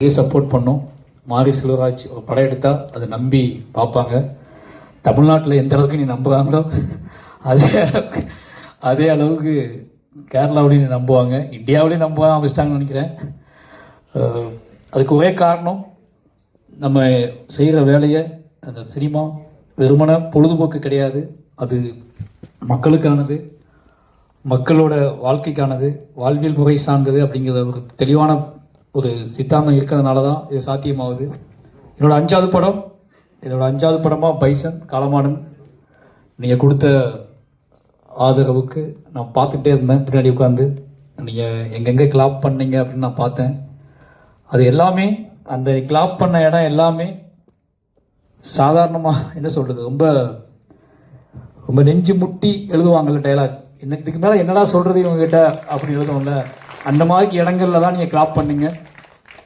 Support பண்ணோம். மாரி செல்வராஜ் ஒரு படம் எடுத்தால் அதை நம்பி பார்ப்பாங்க. தமிழ்நாட்டில் எந்த அளவுக்கு நீ நம்புகிறாங்களோ அதே அளவுக்கு கேரளாவிலையும் நீ நம்புவாங்க, இந்தியாவிலையும் நம்ப ஆரம்பிச்சிட்டாங்கன்னு நினைக்கிறேன். அதுக்கு ஒரே காரணம், நம்ம செய்கிற வேலையை, அந்த சினிமா வெறுமன பொழுதுபோக்கு கிடையாது, அது மக்களுக்கானது, மக்களோட வாழ்க்கைக்கானது, வாழ்வியல் முறை சார்ந்தது அப்படிங்கிற ஒரு தெளிவான ஒரு சித்தாந்தம் இருக்கிறதுனால தான் இது சாத்தியமாகுது. என்னோடய 5வது படமாக பைசன் காலமாடன் நீங்கள் கொடுத்த ஆதரவுக்கு நான் பார்த்துட்டே இருந்தேன். பின்னாடி உட்காந்து நீங்கள் எங்கெங்கே கிளாப் பண்ணீங்க அப்படின்னு நான் பார்த்தேன். அது எல்லாமே, அந்த கிளாப் பண்ண இடம் எல்லாமே சாதாரணமாக என்ன சொல்கிறது, ரொம்ப ரொம்ப நெஞ்சு முட்டி எழுதுவாங்கள்ல டைலாக், இதுக்கு மேலே என்னடா சொல்கிறது இவங்ககிட்ட அப்படின்னு எழுதுவோம்ல, அந்த மாதிரி இடங்களில் தான் நீங்கள் கிளாப் பண்ணீங்க.